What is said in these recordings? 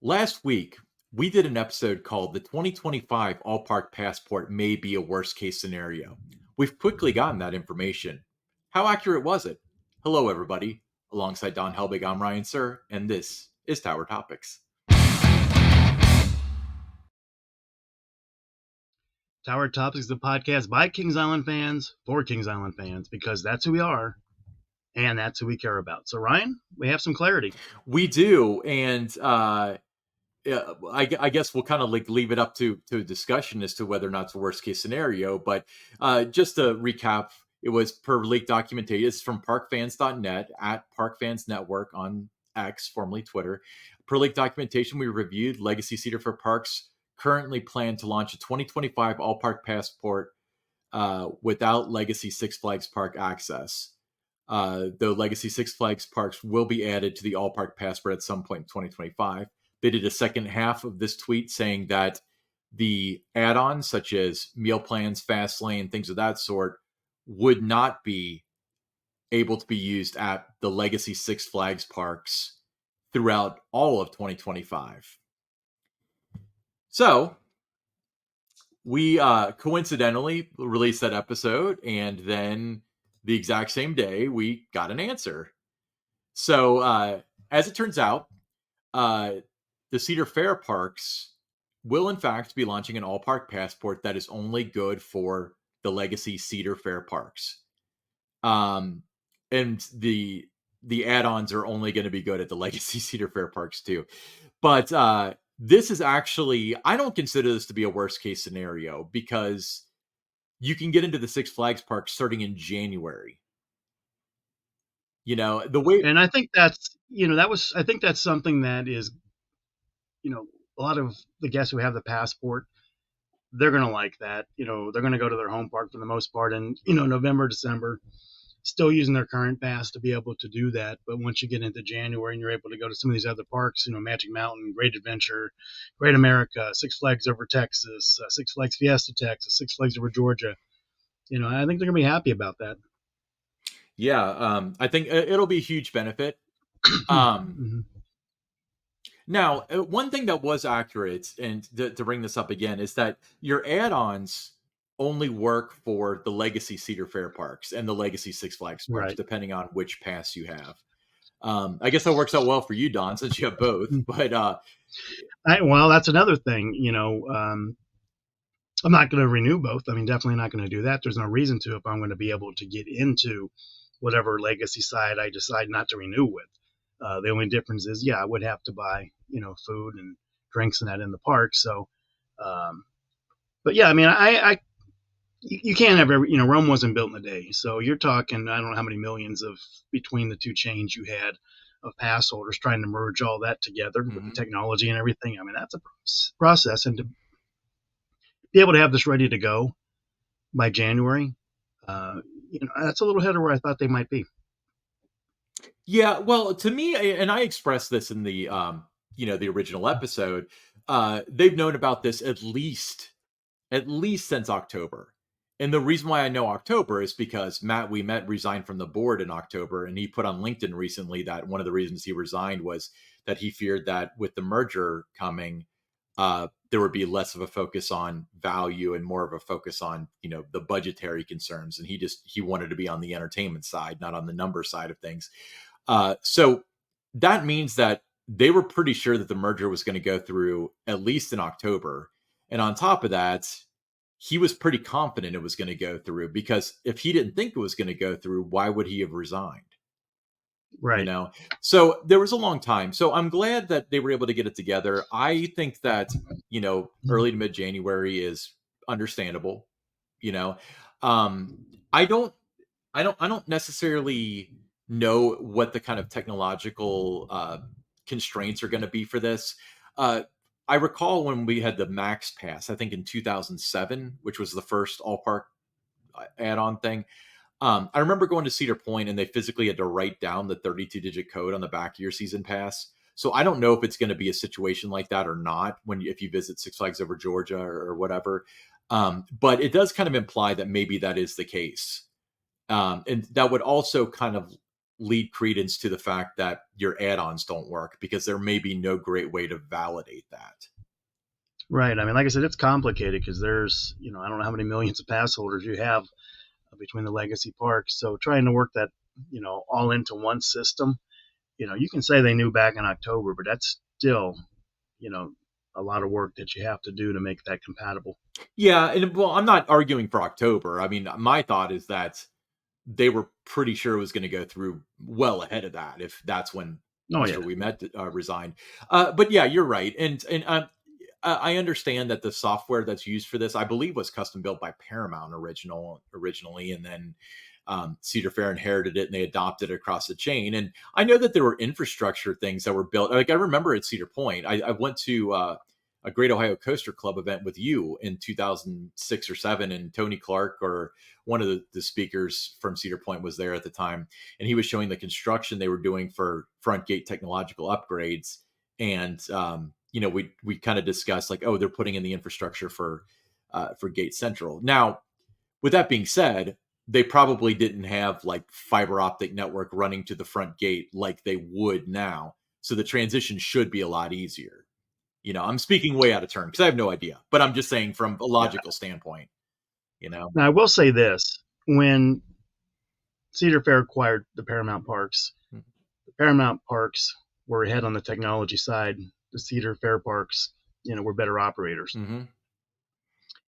Last week, we did an episode called The 2025 All Park Passport May Be a Worst Case Scenario. We've quickly gotten that information. How accurate was it? Hello, everybody. Alongside Don Helbig, I'm Ryan Sir, and this is Tower Topics. Tower Topics is the podcast by Kings Island fans for Kings Island fans because that's who we are and that's who we care about. So, Ryan, we have some clarity. We do, and I guess we'll kind of like leave it up to discussion as to whether or not it's a worst case scenario. But just to recap, it was per leak documentation. It's from parkfans.net at Parkfans Network on X, formerly Twitter. Per leak documentation, we reviewed Legacy Cedar Fair Parks currently plan to launch a 2025 All Park Passport without Legacy Six Flags Park access. Though Legacy Six Flags Parks will be added to the All Park Passport at some point in 2025. They did a second half of this tweet saying that the add-ons such as meal plans, fast lane, things of that sort would not be able to be used at the Legacy Six Flags parks throughout all of 2025. So we coincidentally released that episode, and then the exact same day we got an answer. So as it turns out, the Cedar Fair parks will in fact be launching an all park passport that is only good for the Legacy Cedar Fair parks. And the add-ons are only going to be good at the Legacy Cedar Fair parks too. But this is actually, I don't consider this to be a worst case scenario because you can get into the Six Flags park starting in January. You know, the way, and I think that's, I think that's something that is, a lot of the guests who have the passport, they're going to like that. They're going to go to their home park for the most part in, November, December, still using their current pass to be able to do that. But once you get into January and you're able to go to some of these other parks, Magic Mountain, Great Adventure, Great America, Six Flags over Texas, Six Flags Fiesta Texas, Six Flags over Georgia, I think they're going to be happy about that. Yeah, I think it'll be a huge benefit. Now, one thing that was accurate, and to bring this up again, is that your add-ons only work for the Legacy Cedar Fair parks and the Legacy Six Flags parks, Right. depending on which pass you have. I guess that works out well for you, Don, since you have both. But well, that's another thing. I'm not going to renew both. I mean, definitely not going to do that. There's no reason to if I'm going to be able to get into whatever Legacy side I decide not to renew with. The only difference is, I would have to buy, food and drinks and that in the park. So, but yeah, I mean, you can't have every, Rome wasn't built in a day. So you're talking, I don't know how many millions of between the two chains you had of pass holders trying to merge all that together with the technology and everything. I mean, that's a process. And to be able to have this ready to go by January, that's a little ahead of where I thought they might be. Yeah, well, to me, and I expressed this in the the original episode, they've known about this at least since October. And the reason why I know October is because Matt Ouimet resigned from the board in October, and he put on LinkedIn recently that one of the reasons he resigned was that he feared that with the merger coming, there would be less of a focus on value and more of a focus on, the budgetary concerns. And he wanted to be on the entertainment side, not on the number side of things. So that means that they were pretty sure that the merger was going to go through at least in October. And on top of that, he was pretty confident it was going to go through, because if he didn't think it was going to go through, why would he have resigned? Right. So there was a long time. So I'm glad that they were able to get it together. I think that, early to mid January is understandable. I don't necessarily know what the kind of technological constraints are going to be for this. I recall when we had the Max Pass, I think in 2007, which was the first all park add-on thing. I remember going to Cedar Point and they physically had to write down the 32-digit code on the back of your season pass. So I don't know if it's going to be a situation like that or not if you visit Six Flags over Georgia or whatever. But it does kind of imply that maybe that is the case. And that would also kind of lead credence to the fact that your add-ons don't work, because there may be no great way to validate that. Right. I mean, like I said, it's complicated because there's, I don't know how many millions of pass holders you have between the legacy parks. So trying to work that, all into one system, you can say they knew back in October, but that's still, you know, a lot of work that you have to do to make that compatible. Yeah, and well, I'm not arguing for October. I mean, my thought is that they were pretty sure it was going to go through well ahead of that, if that's when Oh Mr. yeah. Ouimet resigned. But yeah, you're right, and I understand that the software that's used for this, I believe, was custom built by Paramount originally, and then Cedar Fair inherited it and they adopted it across the chain. And I know that there were infrastructure things that were built. Like I remember at Cedar Point, I went to a Great Ohio Coaster Club event with you in 2006 or seven, and Tony Clark, or one of the speakers from Cedar Point, was there at the time, and he was showing the construction they were doing for Front Gate technological upgrades. And we kind of discussed like, oh, they're putting in the infrastructure for Gate Central. Now, with that being said, they probably didn't have like fiber optic network running to the front gate like they would now. So the transition should be a lot easier. I'm speaking way out of turn because I have no idea, but I'm just saying from a Yeah. logical standpoint. Now I will say this: when Cedar Fair acquired the Paramount Parks, Mhm. the Paramount Parks were ahead on the technology side. The Cedar Fair Parks, were better operators. Mm-hmm.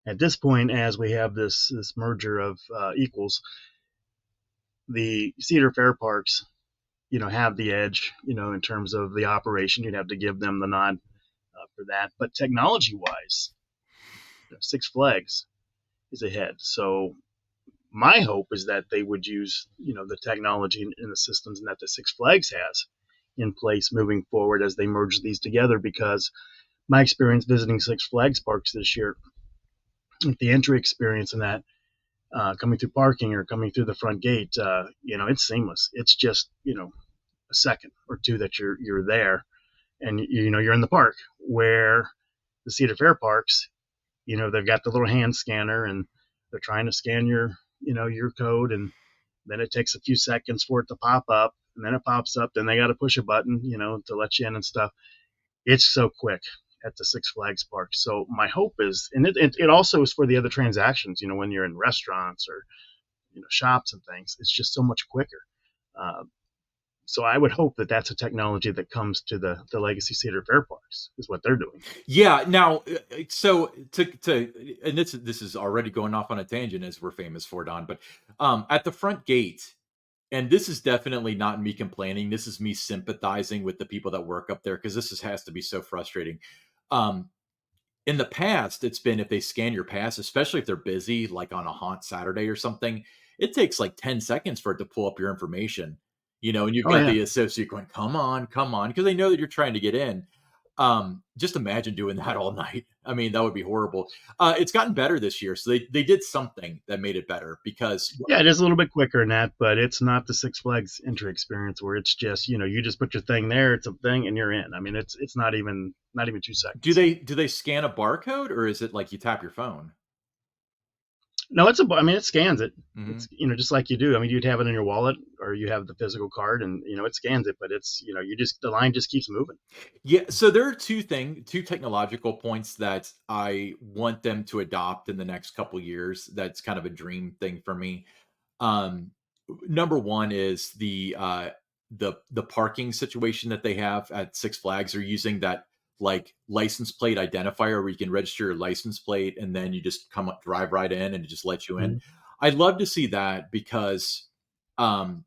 At this point, as we have this merger of equals, the Cedar Fair Parks, have the edge, in terms of the operation. You'd have to give them the nod for that. But technology wise, Six Flags is ahead. So my hope is that they would use, the technology in the systems and that the Six Flags has in place moving forward as they merge these together. Because my experience visiting Six Flags parks this year, the entry experience in that, coming through parking or coming through the front gate, it's seamless. It's just, a second or two that you're there, and you're in the park. Where the Cedar Fair parks, they've got the little hand scanner and they're trying to scan your code, and then it takes a few seconds for it to pop up, and then it pops up, then they got to push a button, to let you in and stuff. It's so quick at the Six Flags park. So my hope is, and it also is for the other transactions, when you're in restaurants or, shops and things, it's just so much quicker. Uh, so I would hope that that's a technology that comes to the legacy Cedar Fair parks, is what they're doing. Yeah. Now, so and this is already going off on a tangent, as we're famous for, Don. But at the front gate, and this is definitely not me complaining. This is me sympathizing with the people that work up there, because has to be so frustrating. Um, in the past, it's been, if they scan your pass, especially if they're busy, like on a haunt Saturday or something, it takes like 10 seconds for it to pull up your information, and you've Oh got yeah. the associate going, come on, because they know that you're trying to get in. Just imagine doing that all night. I mean, that would be horrible. It's gotten better this year. So they did something that made it better, because Yeah, it is a little bit quicker than that, but it's not the Six Flags entry experience where it's just, you just put your thing there, it's a thing, and you're in. I mean, it's not even 2 seconds. do they scan a barcode, or is it like you tap your phone? No, I mean, it scans it. Mm-hmm. It's, just like you do. I mean, you'd have it in your wallet or you have the physical card, and, it scans it, but it's, the line just keeps moving. Yeah, so there are two technological points that I want them to adopt in the next couple years. That's kind of a dream thing for me. Um, Number one is the parking situation that they have at Six Flags. They're using that like license plate identifier where you can register your license plate and then you just drive right in and it just lets you in. Mhm. I'd love to see that, because um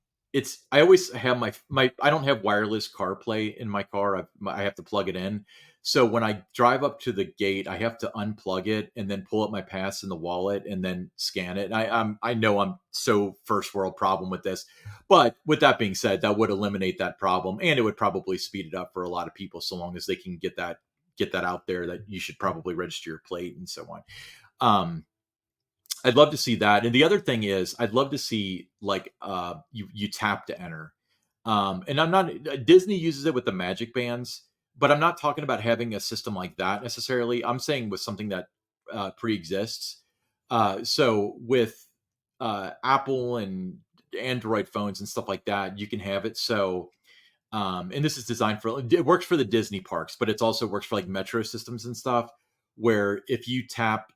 I always have my I don't have wireless CarPlay in my car. I have to plug it in. So when I drive up to the gate, I have to unplug it and then pull up my pass in the wallet and then scan it. And I know I'm so first world problem with this, but with that being said, that would eliminate that problem, and it would probably speed it up for a lot of people, so long as they can get that out there, that you should probably register your plate and so on. I'd love to see that. And the other thing is, I'd love to see like you tap to enter. And I'm not Disney uses it with the Magic Bands, but I'm not talking about having a system like that necessarily. I'm saying with something that pre-exists. So with Apple and Android phones and stuff like that, you can have it so and this is designed for, it works for the Disney parks, but it's also works for like metro systems and stuff, where if you tap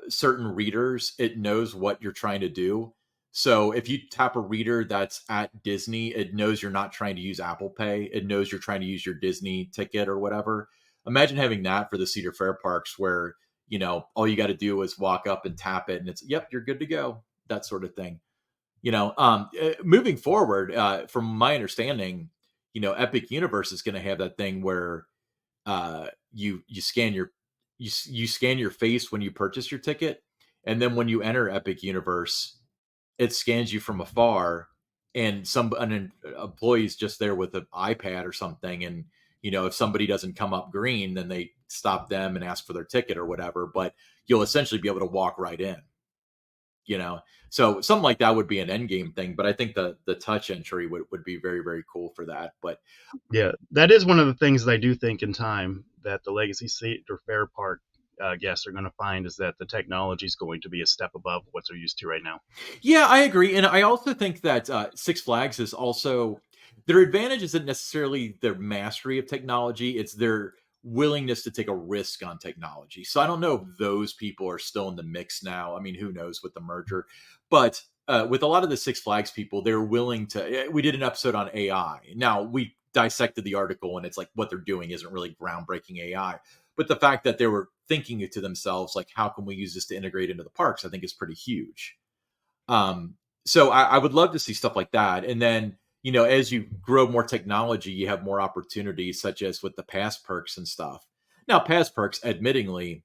certain readers, it knows what you're trying to do. So if you tap a reader that's at Disney, it knows you're not trying to use Apple Pay. It knows you're trying to use your Disney ticket or whatever. Imagine having that for the Cedar Fair parks where, all you got to do is walk up and tap it and it's, yep, you're good to go. That sort of thing. Moving forward, from my understanding, Epic Universe is going to have that thing where you scan you scan your face when you purchase your ticket, and then when you enter Epic Universe, it scans you from afar, and an employee's just there with an iPad or something, and if somebody doesn't come up green, then they stop them and ask for their ticket or whatever. But you'll essentially be able to walk right in. So something like that would be an end game thing, but I think the touch entry would be very, very cool for that. But Yeah, that is one of the things that I do think in time that the Legacy Cedar Fair Park guests are going to find is that the technology is going to be a step above what they're used to right now. yeah, I agree, and I also think that Six Flags is also, their advantage isn't necessarily their mastery of technology; it's their willingness to take a risk on technology. So I don't know if those people are still in the mix now. I mean, who knows with the merger, but with a lot of the Six Flags people, they're willing to. We did an episode on AI. Now we dissected the article, and it's like what they're doing isn't really groundbreaking AI, but the fact that they were thinking it to themselves, like, how can we use this to integrate into the parks, I think is pretty huge. So I would love to see stuff like that. And then, as you grow more technology, you have more opportunities, such as with the pass perks and stuff. Now, pass perks, admittingly,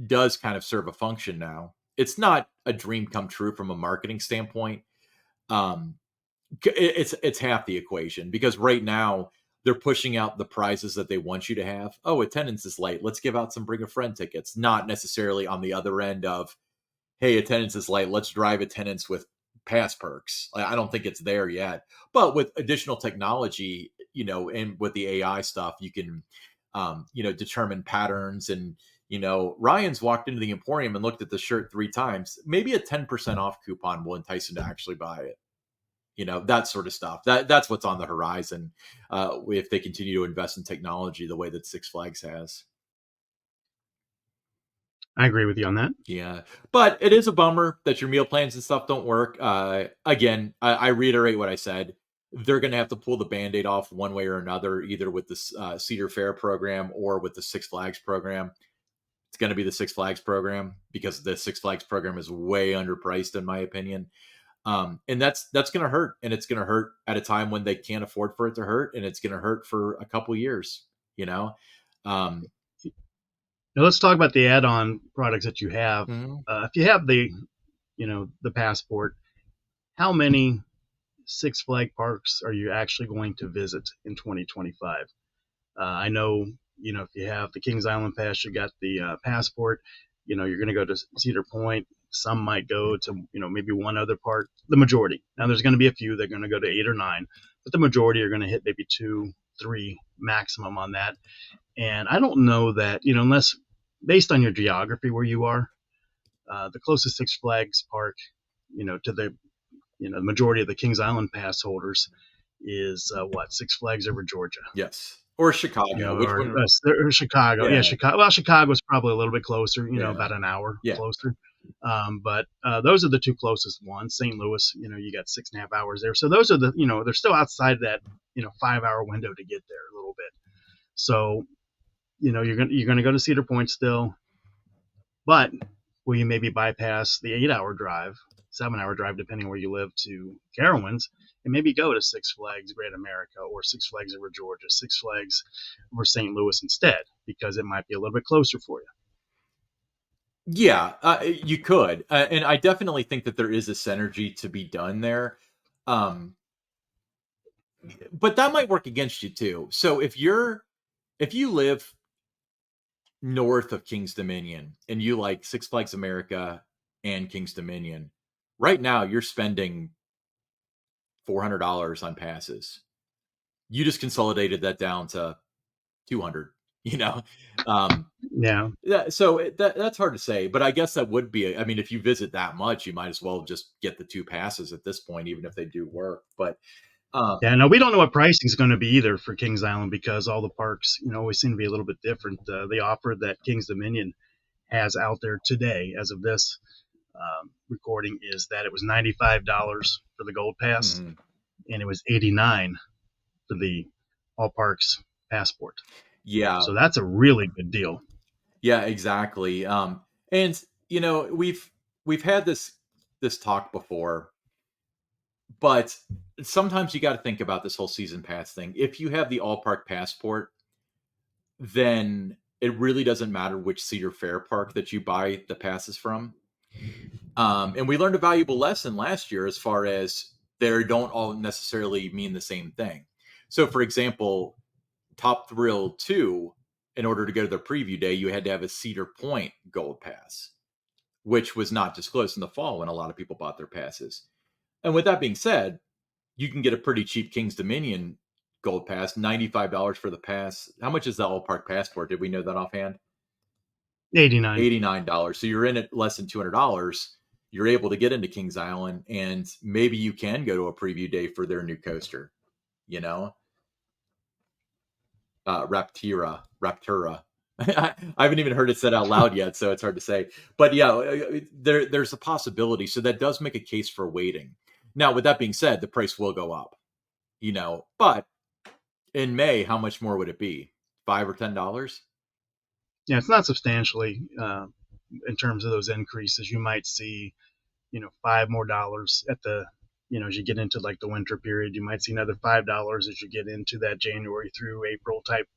does kind of serve a function now. It's not a dream come true from a marketing standpoint. Um, it's half the equation, because right now they're pushing out the prizes that they want you to have. Oh, attendance is light. Let's give out some bring a friend tickets. Not necessarily on the other end of, hey, attendance is light. Let's drive attendance with pass perks. I don't think it's there yet. But with additional technology, and with the AI stuff, you can, determine patterns. And, Ryan's walked into the Emporium and looked at the shirt 3 times. Maybe a 10% off coupon will entice him to actually buy it. That sort of stuff. That's what's on the horizon if they continue to invest in technology the way that Six Flags has. I agree with you on that. Yeah, but it is a bummer that your meal plans and stuff don't work. Again, I reiterate what I said. They're going to have to pull the Band-Aid off one way or another, either with the Cedar Fair program or with the Six Flags program. It's going to be the Six Flags program, because the Six Flags program is way underpriced, in my opinion. And that's going to hurt, and it's going to hurt at a time when they can't afford for it to hurt, and it's going to hurt for a couple years. Um, Now let's talk about the add-on products that you have. mhm. If you have the passport, how many Six Flag parks are you actually going to visit in 2025? I know, if you have the Kings Island pass, you got the passport. You're going to go to Cedar Point. Some might go to, maybe one other park. The majority. Now, there's going to be a few that are going to go to 8 or 9, but the majority are going to hit maybe 2, 3 maximum on that. And I don't know that, unless based on your geography where you are, the closest Six Flags park, to the majority of the Kings Island pass holders is what, Six Flags over Georgia. Yes, or Chicago. Which Or, one? or Chicago. Yeah, Chicago. Well, Chicago's probably a little bit closer. Yeah. About an hour Yeah. closer. But those are the 2 closest ones. St. Louis, you got 6.5 hours there. So those are the, they're still outside that 5-hour window to get there a little bit. So you're gonna go to Cedar Point still, but will you maybe bypass the 8-hour drive, 7-hour drive, depending where you live, to Carowinds, and maybe go to Six Flags Great America, or Six Flags over Georgia, Six Flags over St. Louis instead, because it might be a little bit closer for you. Yeah, you could, and I definitely think that there is a synergy to be done there. Um, but that might work against you too. So if you live north of King's Dominion and you like Six Flags America and King's Dominion, right now you're spending $400 on passes. You just consolidated that down to 200. Um, Yeah. Yeah, so that's hard to say, but I guess that would be. I mean, if you visit that much, you might as well just get the 2 passes at this point, even if they do work. But Yeah, no, we don't know what pricing is going to be either for Kings Island because all the parks, always seem to be a little bit different. The offer that Kings Dominion has out there today, as of this recording, is that it was $95 for the Gold Pass mhm, and it was $89 for the All Parks Passport. yeah, So that's a really good deal. yeah, exactly. And we've had this talk before, but sometimes you got to think about this whole season pass thing. If you have the all park passport, then it really doesn't matter which Cedar Fair park that you buy the passes from. And we learned a valuable lesson last year as far as they don't all necessarily mean the same thing. So, for example, Top Thrill 2, in order to go to the preview day, you had to have a Cedar Point Gold Pass, which was not disclosed in the fall when a lot of people bought their passes. And with that being said, you can get a pretty cheap Kings Dominion Gold Pass, $95 for the pass. How much is the All Park Passport? Did we know that offhand? 89. $89. So you're in at less than $200. You're able to get into Kings Island, and maybe you can go to a preview day for their new coaster. You know, Raptura. I haven't even heard it said out loud yet, so it's hard to say. But yeah, there's a possibility. So that does make a case for waiting. Now, with that being said, the price will go up. But in May, how much more would it be? $5 or $10? Yeah, it's not substantially in terms of those increases. You might see, $5 more at the, as you get into like the winter period. You might see another $5 as you get into that January through April type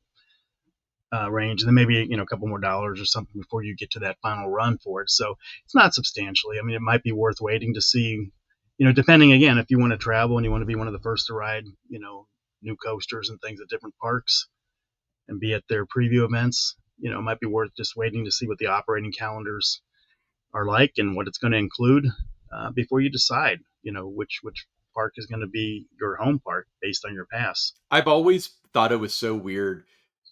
range, and then maybe a couple more dollars or something before you get to that final run for it. So it's not substantially. I mean, it might be worth waiting to see. Depending again, if you want to travel and you want to be one of the first to ride, new coasters and things at different parks and be at their preview events, it might be worth just waiting to see what the operating calendars are like and what it's going to include before you decide, which park is going to be your home park based on your pass. I've always thought it was so weird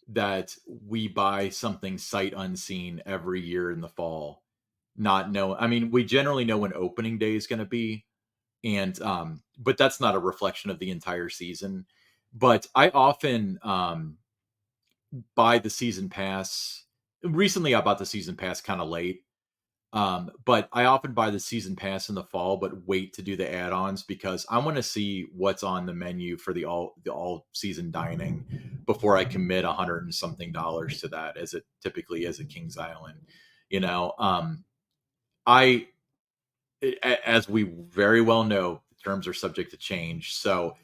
that we buy something sight unseen every year in the fall, not know. I mean, we generally know when opening day is going to be, and but that's not a reflection of the entire season. But I often buy the season pass. Recently, I bought the season pass kind of late, but I often buy the season pass in the fall, but wait to do the add-ons because I want to see what's on the menu for the all season dining before I commit $100 and something to that, as it typically is at Kings Island. You know, I as we very well know, terms are subject to change, so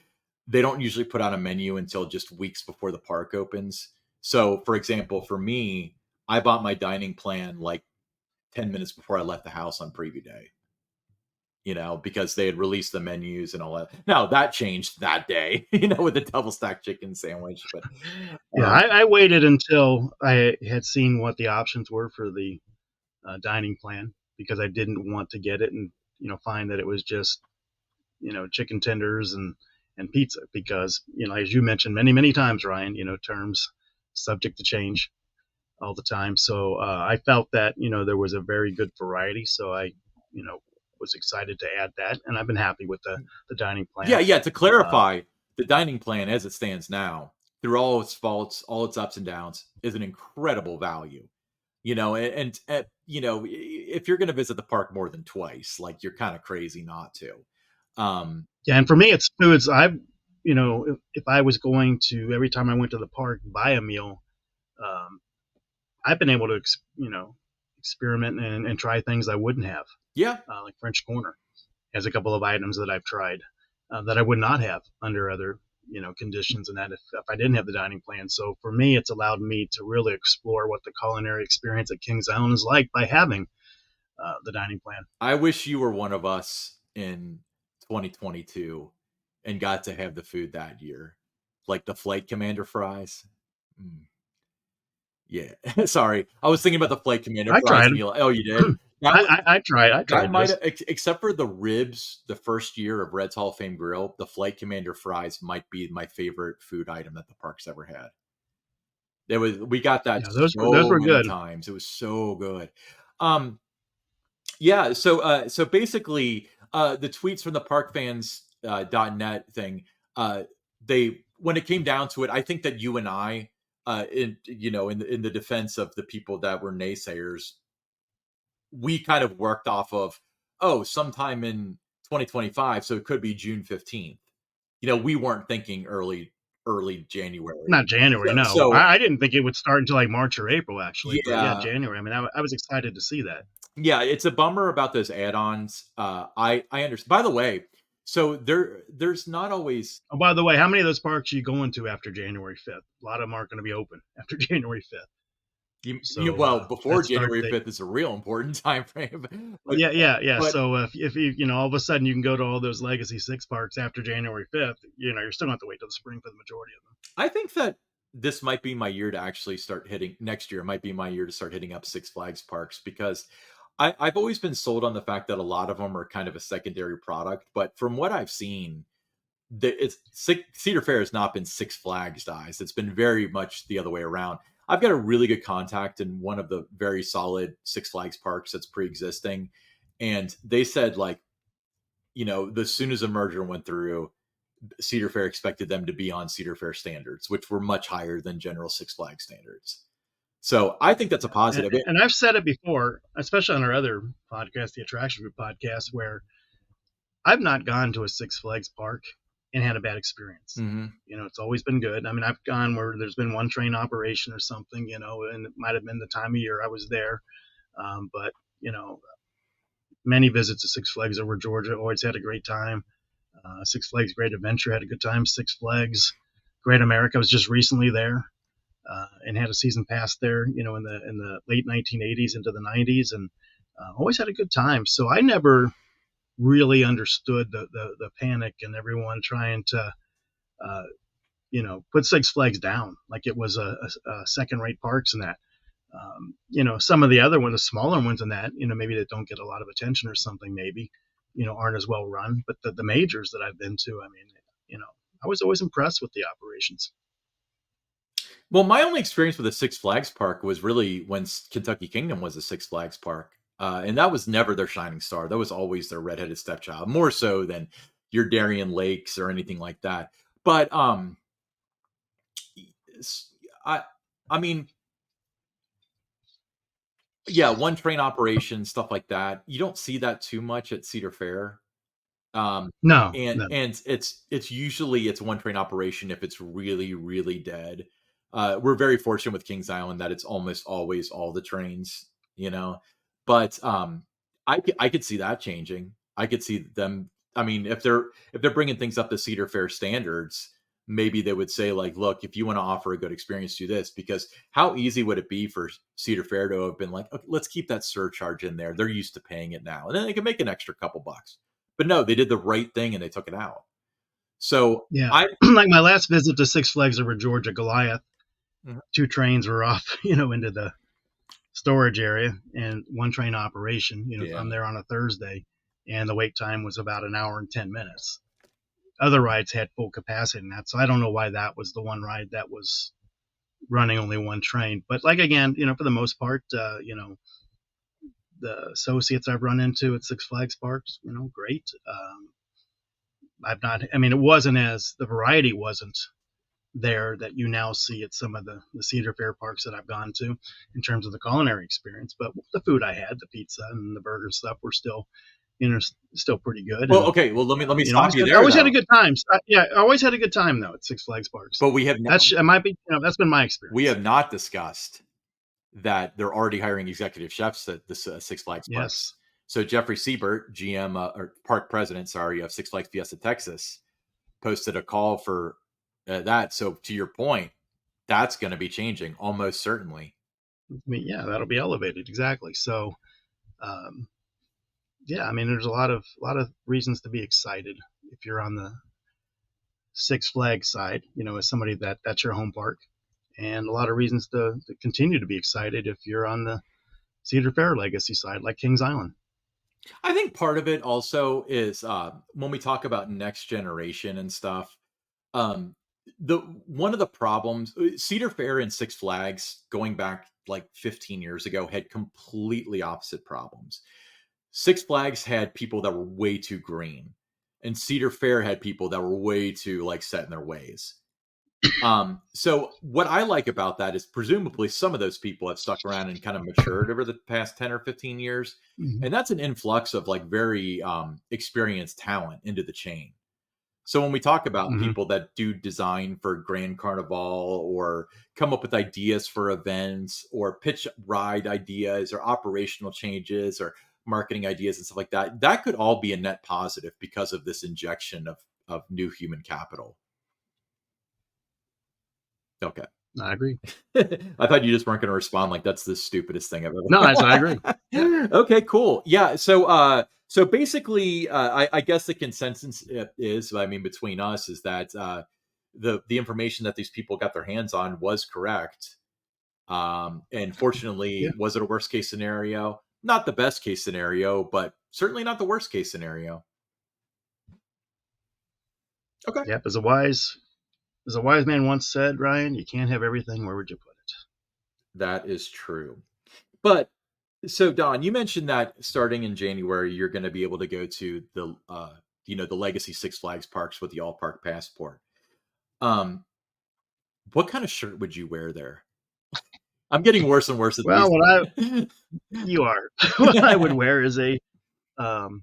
they don't usually put out a menu until just weeks before the park opens. So, for example, for me, I bought my dining plan like 10 minutes before I left the house on preview day, because they had released the menus and all that. Now that changed that day, with the double stacked chicken sandwich. But Yeah, I waited until I had seen what the options were for the dining plan because I didn't want to get it and find that it was just chicken tenders and pizza because as you mentioned many times, Ryan, terms subject to change all the time. So I felt that there was a very good variety. So I was excited to add that, and I've been happy with the dining plan. yeah. To clarify, the dining plan as it stands now, through all its faults, all its ups and downs, is an incredible value. If you're going to visit the park more than twice, like you're kind of crazy not to. Yeah, and for me, it's foods. If I was going to every time I went to the park buy a meal, um, I've been able to experiment and try things I wouldn't have. Yeah, Like French Corner has a couple of items that I've tried that I would not have under other conditions, and that if I didn't have the dining plan. So for me, it's allowed me to really explore what the culinary experience at Kings Island is like by having the dining plan. I wish you were one of us in 2022 and got to have the food that year, like the Flight Commander fries. Mm. Yeah, sorry, I was thinking about the Flight Commander I fries tried. meal. Oh, you did? I tried. I That tried might, this. except for the ribs, the first year of Red's Hall of Fame Grill, the Flight Commander fries might be my favorite food item that the park's ever had. We got that Yeah, those so were many good. times. It was so good. Um, yeah, so basically, the tweets from the Park Fans .net thing, they when it came down to it, I think that you and I, in the defense of the people that were naysayers, we kind of worked off of, oh, sometime in 2025, so it could be June 15th. We weren't thinking early January. Not January, So, no. so I didn't think it would start until like March or April, actually. But yeah, yeah, January. I mean, I was excited to see that. yeah, it's a bummer about those add-ons. I understand. By the way, so there's not always. Oh, by the way, how many of those parks are you going to after January 5th? A lot of them aren't going to be open after January 5th. So Well, before that start January date. 5th is a real important time frame. but Yeah, yeah, yeah. but So if you all of a sudden you can go to all those Legacy Six parks after January 5th, you're still going to have to wait till the spring for the majority of them. I think that this might be my year to actually start hitting next year. Might be my year to start hitting up Six Flags parks because I've always been sold on the fact that a lot of them are kind of a secondary product. But from what I've seen, Cedar Fair has not been Six Flags dies. It's been very much the other way around. I've got a really good contact in one of the very solid Six Flags parks that's pre-existing, and they said like, as soon as the merger went through, Cedar Fair expected them to be on Cedar Fair standards, which were much higher than general Six Flags standards. So I think that's a positive. And I've said it before, especially on our other podcast, the Attraction Group podcast, where I've not gone to a Six Flags park and had a bad experience. Mhm. It's always been good. I mean, I've gone where there's been one train operation or something, and it might have been the time of year I was there. But, many visits to Six Flags over Georgia, always had a great time. Six Flags Great Adventure had a good time. Six Flags Great America was just recently there and had a season pass there, in the late 1980s into the 90s, and always had a good time. So I never really understood the panic and everyone trying to uh, put Six Flags down like it was a second rate parks and that. Some of the other ones, the smaller ones in that, maybe that don't get a lot of attention or something, maybe, aren't as well run. But the majors that I've been to, I mean, you know, I was always impressed with the operations. Well, my only experience with a Six Flags park was really when Kentucky Kingdom was a Six Flags park, and that was never their shining star. That was always their redheaded stepchild, more so than your Darien Lakes or anything like that. But s- I, I mean, yeah, one train operation, stuff like that. You don't see that too much at Cedar Fair. Um, No, and no. and it's usually it's one train operation if it's really really dead. We're very fortunate with Kings Island that it's almost always all the trains, you know. But I could see that changing. I could see them. I mean, if they're bringing things up to Cedar Fair standards, maybe they would say like, look, if you want to offer a good experience, do this. Because how easy would it be for Cedar Fair to have been like, okay, let's keep that surcharge in there. They're used to paying it now, and then they can make an extra couple bucks. But no, they did the right thing and they took it out. So Yeah. I Like my last visit to Six Flags over Georgia, Goliath, Mhm. two trains were off, into the storage area and one train operation. Yeah. I'm there on a Thursday and the wait time was about an hour and 10 minutes. Other rides had full capacity in that. So I don't know why that was the one ride that was running only one train. But like again, for the most part, the associates I've run into at Six Flags parks, great. I've not. I mean, it wasn't as the variety wasn't there that you now see at some of the Cedar Fair parks that I've gone to in terms of the culinary experience. But the food I had, the pizza and the burger stuff, were still pretty good. Well, And okay. Well, let me stop always you had, I there always had a though. good time. Yeah, I always had a good time though at Six Flags parks. But we have not, It might be, that's been my we experience. have not discussed that they're already hiring executive chefs at the Six Flags Yes. parks. So Jeffrey Siebert, GM or park president, sorry, of Six Flags Fiesta Texas, posted a call for that. So to your point, that's going to be changing almost certainly. I mean, yeah, that'll be elevated exactly. So, um, yeah, I mean, there's a lot of reasons to be excited if you're on the Six Flags side, as somebody that's your home park, and a lot of reasons to continue to be excited if you're on the Cedar Fair legacy side, like Kings Island. I think part of it also is when we talk about next generation and stuff. Um, the one of the problems, Cedar Fair and Six Flags going back like 15 years ago had completely opposite problems. Six Flags had people that were way too green, and Cedar Fair had people that were way too like set in their ways. So what I like about that is presumably some of those people have stuck around and kind of matured over the past 10 or 15 years. Mhm. And that's an influx of like very experienced talent into the chain. So when we talk about Mhm. people that do design for Grand Carnival or come up with ideas for events or pitch ride ideas or operational changes or marketing ideas and stuff like that, that could all be a net positive because of this injection of new human capital. Okay. I agree. I thought you just weren't going to respond like that's the stupidest thing I've No, I agree. ever. Yeah. Okay, cool. Yeah. So basically, I guess the consensus is, I mean, between us is that the information that these people got their hands on was correct. And Yeah. fortunately, was it a worst case scenario? Not the best case scenario, but certainly not the worst case scenario. Okay. Yep. As a wise man once said, Ryan, you can't have everything. Where would you put it? That is true. But so Don, you mentioned that starting in January, you're going to be able to go to the legacy Six Flags parks with the all park passport. Um, what kind of shirt would you wear there? I'm getting worse and worse at Well, these. what I you are what I would wear is a um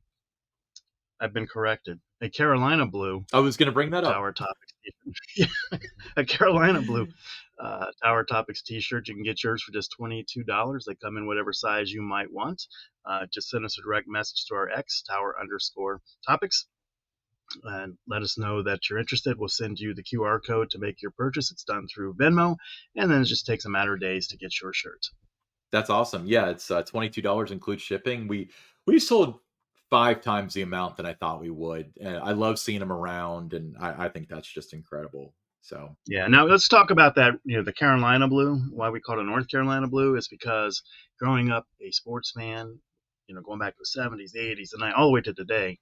I've been corrected. A Carolina blue I was going to bring that up. Tower Topics t-shirt. A Carolina blue Tower Topics t-shirt. You can get yours for just $22. They come in whatever size you might want. Just send us a direct message to our X Tower_Topics and let us know that you're interested. We'll send you the QR code to make your purchase. It's done through Venmo, and then it just takes a matter of days to get your shirt. That's awesome. Yeah, it's $22 includes shipping. We sold 5 times the amount that I thought we would. And I love seeing them around, and I think that's just incredible. So Yeah. Now let's talk about that. The Carolina blue. Why we call it a North Carolina blue is because growing up a sports fan, going back to the '70s, '80s, and all the way to today,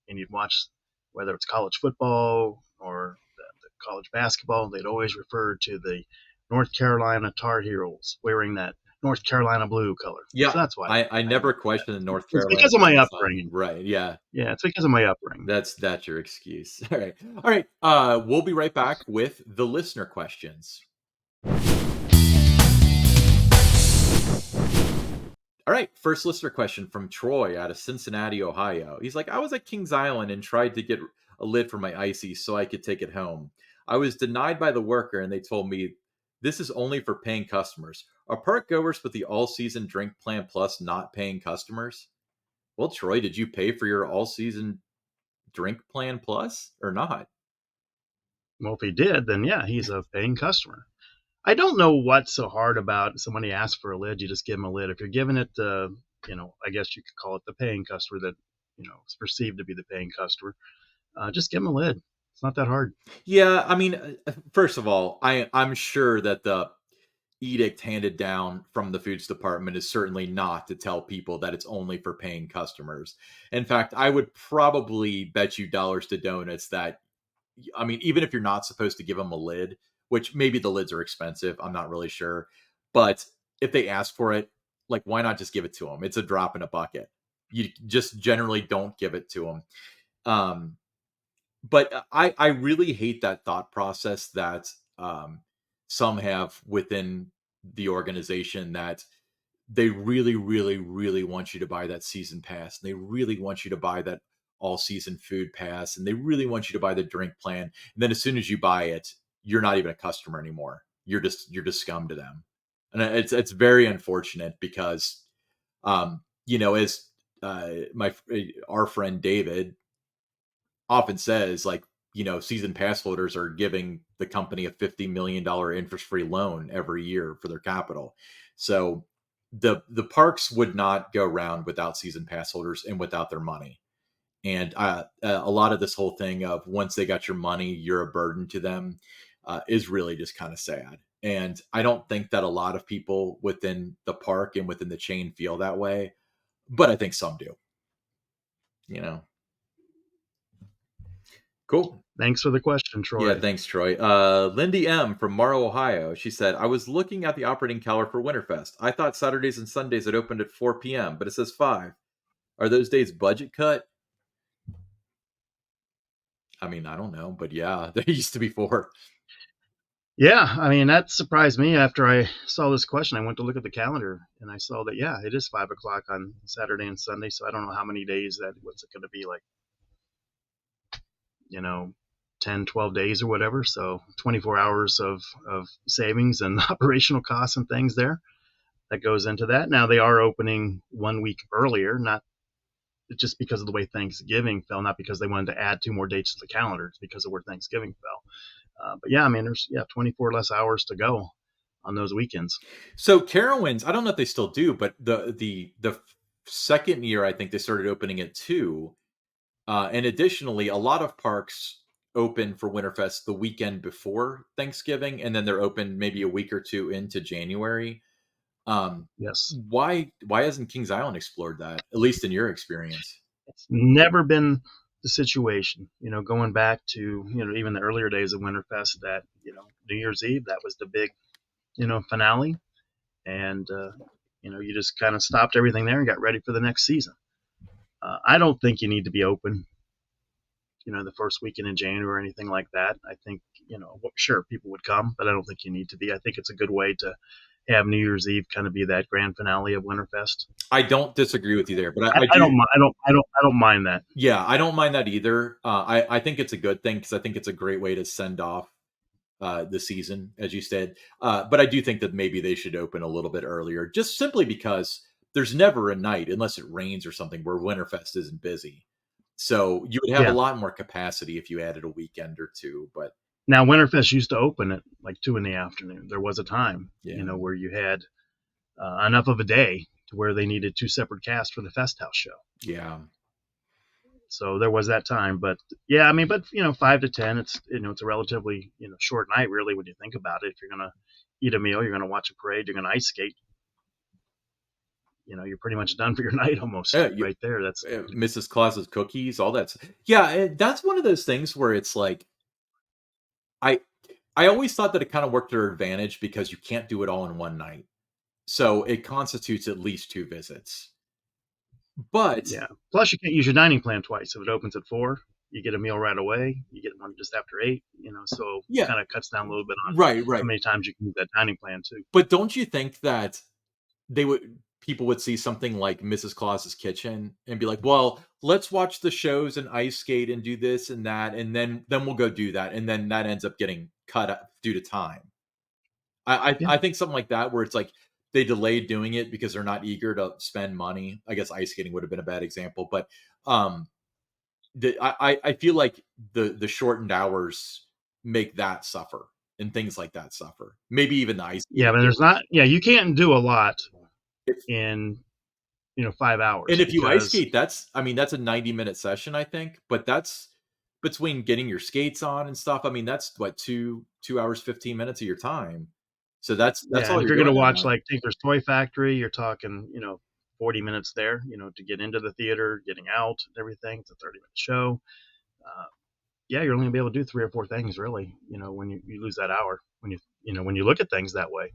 and you'd watch whether it's college football or the college basketball, they'd always refer to the North Carolina Tar Heels wearing that North Carolina blue color. yeah, So that's why I I never went with that. questioned the North It's Carolina because of my design. upbringing. Right. Yeah. Yeah, it's because of my upbringing. That's your excuse. All right. All right. We'll be right back with the listener questions. All right. First listener question from Troy out of Cincinnati, Ohio. He's like, I was at Kings Island and tried to get a lid for my icy so I could take it home. I was denied by the worker and they told me this is only for paying customers. Are park goers with the all season drink plan plus not paying customers? Well, Troy, did you pay for your all season drink plan plus or not? Well, if he did, then yeah, he's a paying customer. I don't know what's so hard about somebody asks for a lid, you just give them a lid. If you're giving it, I guess you could call it the paying customer that, is perceived to be the paying customer. Just give them a lid. It's not that hard. Yeah, I mean, first of all, I'm sure that the edict handed down from the foods department is certainly not to tell people that it's only for paying customers. In fact, I would probably bet you dollars to donuts that, I mean, even if you're not supposed to give them a lid, which maybe the lids are expensive, I'm not really sure, but if they ask for it, like, why not just give it to them? It's a drop in a bucket. You just generally don't give it to them. But I really hate that thought process that some have within the organization, that they really, really, really want you to buy that season pass. And they really want you to buy that all season food pass. And they really want you to buy the drink plan. And then as soon as you buy it, you're not even a customer anymore. You're just scum to them. And it's very unfortunate because, as my our friend David often says, like, season pass holders are giving the company a $50 million interest free loan every year for their capital. So the parks would not go around without season pass holders and without their money. And a lot of this whole thing of once they got your money, you're a burden to them, is really just kind of sad. And I don't think that a lot of people within the park and within the chain feel that way, but I think some do, you know. Cool. Thanks for the question, Yeah, Troy. thanks, Troy. Lindy M. from Morrow, Ohio. She said, I was looking at the operating calendar for Winterfest. I thought Saturdays and Sundays had opened at 4 p.m., but it says 5. Are those days budget cut? I mean, I don't know, but yeah, they used to be 4. Yeah, I mean that surprised me after I saw this question. I went to look at the calendar and I saw that yeah, it is 5 o'clock on Saturday and Sunday. So I don't know how many days that what's it going to be like, you know, 10, 12 days or whatever. So 24 hours of savings and operational costs and things there that goes into that. Now they are opening 1 week earlier, not just because of the way Thanksgiving fell, not because they wanted to add 2 more dates to the calendar. It's because of where Thanksgiving fell. But yeah, I mean, there's 24 less hours to go on those weekends. So Carowinds, I don't know if they still do, but the second year I think they started opening at 2. And additionally, a lot of parks open for Winterfest the weekend before Thanksgiving, and then they're open maybe a week or two into January. Yes, Why hasn't Kings Island explored that? At least in your experience. it's never been the situation. Going back to even the earlier days of Winterfest, that New Year's Eve, that was the big finale, and you just kind of stopped everything there and got ready for the next season. I don't think you need to be open the first weekend in January or anything like that. I think, sure, people would come, but I don't think you need to be. I think it's a good way to have New Year's Eve kind of be that grand finale of Winterfest. I don't disagree with you there, but I don't mind. I don't mind that. Yeah, I don't mind that either. I think it's a good thing because I think it's a great way to send off the season, as you said. But I do think that maybe they should open a little bit earlier, just simply because there's never a night, unless it rains or something, where Winterfest isn't busy. So you would have a Yeah. lot more capacity if you added a weekend or two. But Now Winterfest used to open at like 2 in the afternoon. There was a time, yeah, where you had enough of a day to where they needed 2 separate casts for the Fest House show. yeah, So there was that time, but yeah, I mean, but 5 to 10, it's it's a relatively short night really when you think about it. If you're gonna eat a meal, you're gonna watch a parade, you're gonna ice skate. You're pretty much done for your night almost yeah. right there. That's Mrs. Claus's cookies, all that. Yeah, that's one of those things where it's like I I always thought that it kind of worked to their advantage because you can't do it all in one night. So it constitutes at least 2 visits. But yeah. Plus, you can't use your dining plan twice. If it opens at 4, you get a meal right away. You get one just after 8. So yeah, kind of cuts down a little bit on right, how right. many times you can use that dining plan too. But don't you think that people would see something like Mrs. Claus's Kitchen and be like, "Well, let's watch the shows and ice skate and do this and that, and then we'll go do that," and then that ends up getting cut up due to time. Yeah, I think something like that where it's like they delayed doing it because they're not eager to spend money. I guess ice skating would have been a bad example, but um, I feel like the shortened hours make that suffer and things like that suffer. Maybe even the ice yeah, skating but too. there's not. Yeah, you can't do a lot in 5 hours And if you ice because skate, that's a 90-minute session, I think. But that's between getting your skates on and stuff. I mean, that's what, 2 hours, 15 minutes of your time. So that's yeah, and all if you're you're doing gonna that watch night. like Tinker's Toy Factory, you're talking 40 minutes there, to get into the theater, getting out, and everything. It's a 30-minute show. Uh, yeah, you're only gonna be able to do 3 or 4 things really. When you lose that hour, when you look at things that way.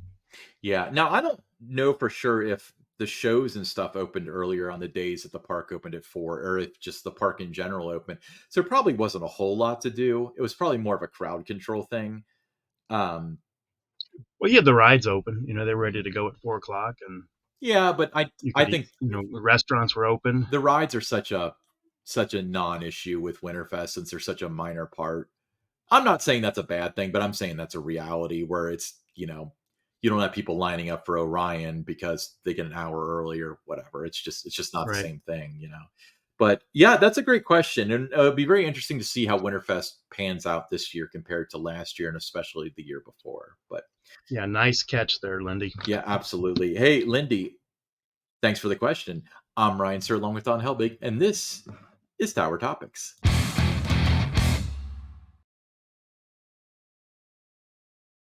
Yeah. Now I don't know for sure if the shows and stuff opened earlier on the days that the park opened at 4, or if just the park in general opened. So there probably wasn't a whole lot to do. It was probably more of a crowd control thing. Um, Well, you had the rides open. They were ready to go at 4 o'clock, and yeah, but you I could eat. think The restaurants were open. the rides are such a non-issue with Winterfest since they're such a minor part. I'm not saying that's a bad thing, but I'm saying that's a reality where it's, you don't have people lining up for Orion because they get an hour early or whatever. It's just not the Right. same thing. But yeah, that's a great question. And it'd be very interesting to see how Winterfest pans out this year compared to last year and especially the year before. But Yeah, nice catch there, Lindy. yeah, absolutely. Hey, Lindy, thanks for the question. I'm Ryan Sir, along with Don Helbig, and this is Tower Topics.